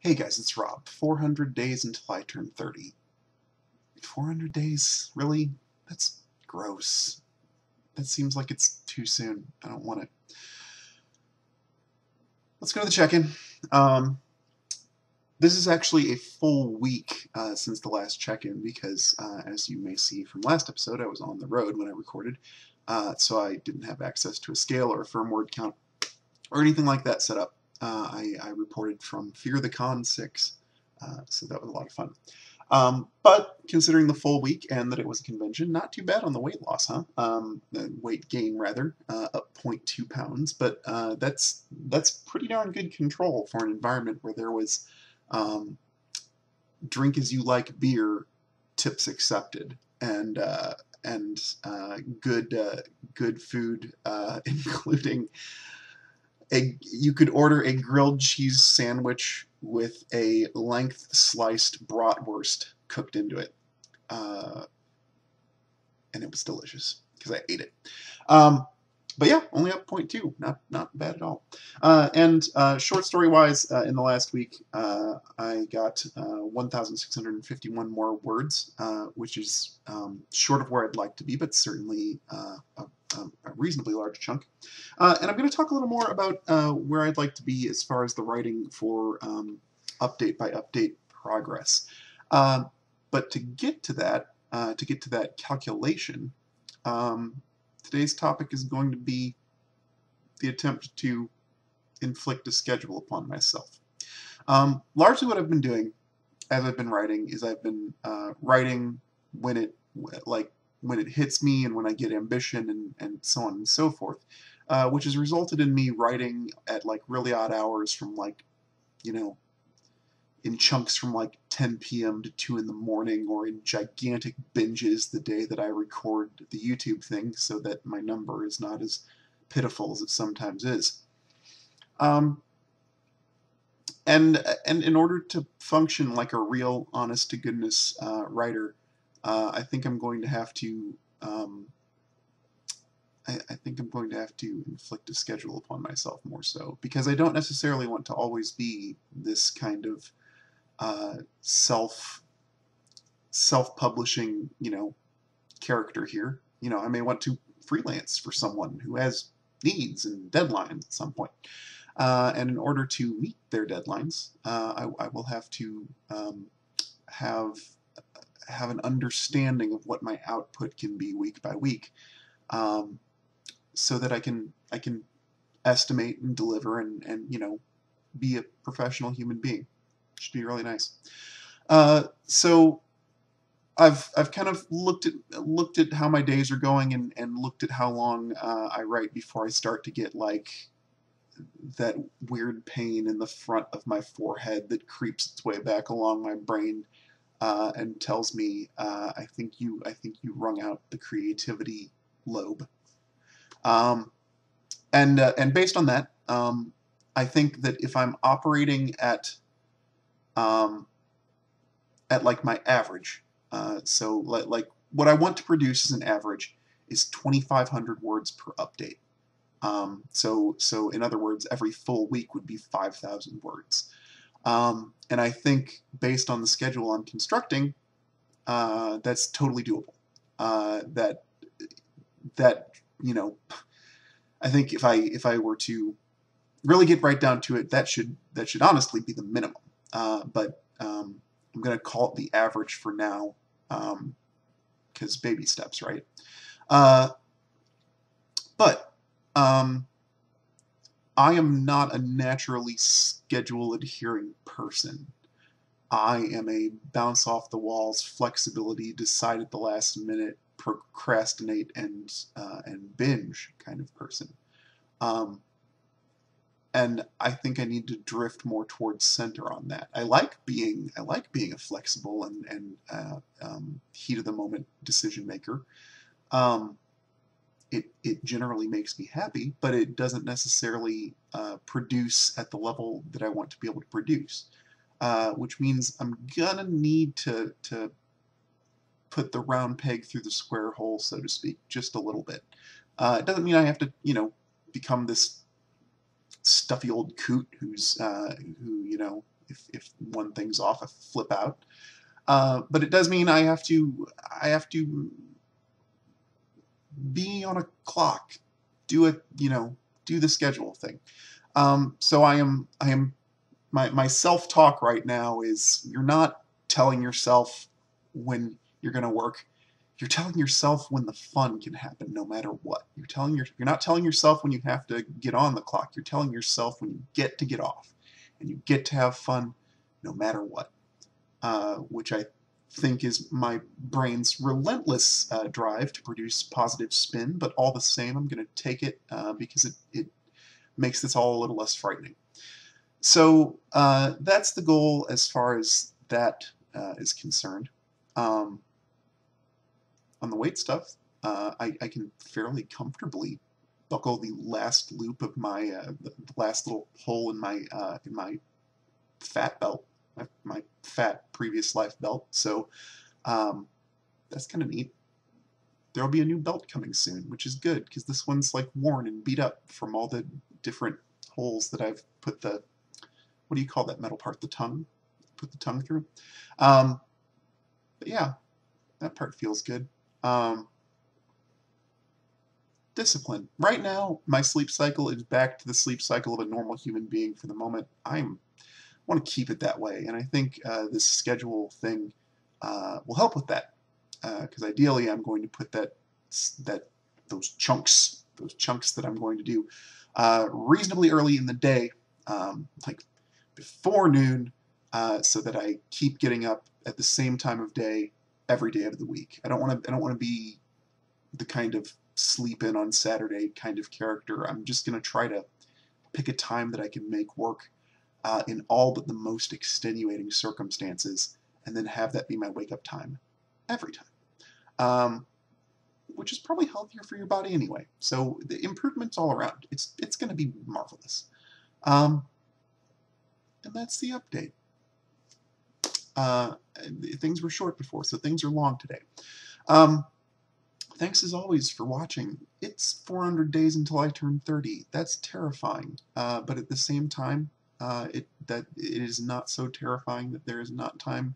Hey guys, it's Rob. 400 days until I turn 30. 400 days? Really? That's gross. That seems like it's too soon. I don't want it. Let's go to the check-in. This is actually a full week since the last check-in because, as you may see from last episode, I was on the road when I recorded, so I didn't have access to a scale or a firm word count or anything like that set up. I reported from Fear the Con 6, so that was a lot of fun. But considering the full week and that it was a convention, not too bad on the weight loss, huh? Weight gain, rather, up 0.2 pounds, but that's pretty darn good control for an environment where there was drink as you like beer, tips accepted, and good food, including you could order a grilled cheese sandwich with a length sliced bratwurst cooked into it, and it was delicious because I ate it. But yeah, only up 0.2, not bad at all. And short story wise, in the last week, I got 1,651 more words, which is short of where I'd like to be, but certainly a reasonably large chunk. And I'm going to talk a little more about where I'd like to be as far as the writing for update by update progress. But to get to that calculation, today's topic is going to be the attempt to inflict a schedule upon myself. Largely what I've been doing as I've been writing is I've been writing when it hits me and when I get ambition and so on and so forth, which has resulted in me writing at like really odd hours from in chunks from like 10 p.m. to 2 in the morning, or in gigantic binges the day that I record the YouTube thing so that my number is not as pitiful as it sometimes is. And in order to function like a real honest-to-goodness writer, I think I'm going to have to I think I'm going to have to inflict a schedule upon myself more so, because I don't necessarily want to always be this kind of self-publishing, character here. I may want to freelance for someone who has needs and deadlines at some point. And in order to meet their deadlines, I will have to have an understanding of what my output can be week by week, so that I can estimate and deliver and be a professional human being. Should be really nice. So I've kind of looked at how my days are going and looked at how long I write before I start to get like that weird pain in the front of my forehead that creeps its way back along my brain and tells me I think you wrung out the creativity lobe. And based on that, I think that if I'm operating at like my average, so like what I want to produce as an average is 2,500 words per update. So in other words, every full week would be 5,000 words. And I think based on the schedule I'm constructing, that's totally doable. That I think if I were to really get right down to it, that should honestly be the minimum. But I'm going to call it the average for now, because baby steps, right? But I am not a naturally schedule-adhering person. I am a bounce-off-the-walls, flexibility, decide at the last minute, procrastinate, and binge kind of person. And I think I need to drift more towards center on that. I like being a flexible and heat of the moment decision maker. It generally makes me happy, but it doesn't necessarily produce at the level that I want to be able to produce. Which means I'm gonna need to put the round peg through the square hole, so to speak, just a little bit. It doesn't mean I have to, become this stuffy old coot who if one thing's off, I flip out. But it does mean I have to be on a clock, do do the schedule thing. So I am my self-talk right now is, you're not telling yourself when you're going to work. You're telling yourself when the fun can happen no matter what. You're not telling yourself when you have to get on the clock. You're telling yourself when you get to get off, and you get to have fun no matter what. Which I think is my brain's relentless drive to produce positive spin, but all the same, I'm going to take it because it makes this all a little less frightening. So that's the goal as far as that is concerned. On the weight stuff, I can fairly comfortably buckle the last loop of my the last little hole in my fat belt, my fat previous life belt. So that's kind of neat. There'll be a new belt coming soon, which is good because this one's like worn and beat up from all the different holes that I've put the, what do you call that metal part? The tongue? Put the tongue through. But yeah, that part feels good. Discipline. Right now, my sleep cycle is back to the sleep cycle of a normal human being for the moment. I want to keep it that way, and I think this schedule thing will help with that. Because ideally, I'm going to put those chunks that I'm going to do reasonably early in the day, like before noon, so that I keep getting up at the same time of day every day of the week. I don't want to be the kind of sleep in on Saturday kind of character. I'm just going to try to pick a time that I can make work in all but the most extenuating circumstances, and then have that be my wake up time every time. Which is probably healthier for your body anyway. So the improvements all around. It's going to be marvelous. And that's the update. Things were short before, so things are long today. Thanks as always for watching. It's 400 days until I turn 30. That's terrifying. But at the same time, it is not so terrifying that there is not time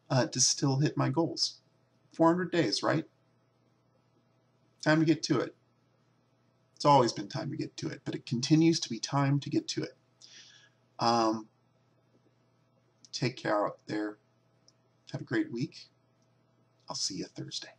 to still hit my goals. 400 days, right? Time to get to it. It's always been time to get to it, but it continues to be time to get to it. Take care out there. Have a great week. I'll see you Thursday.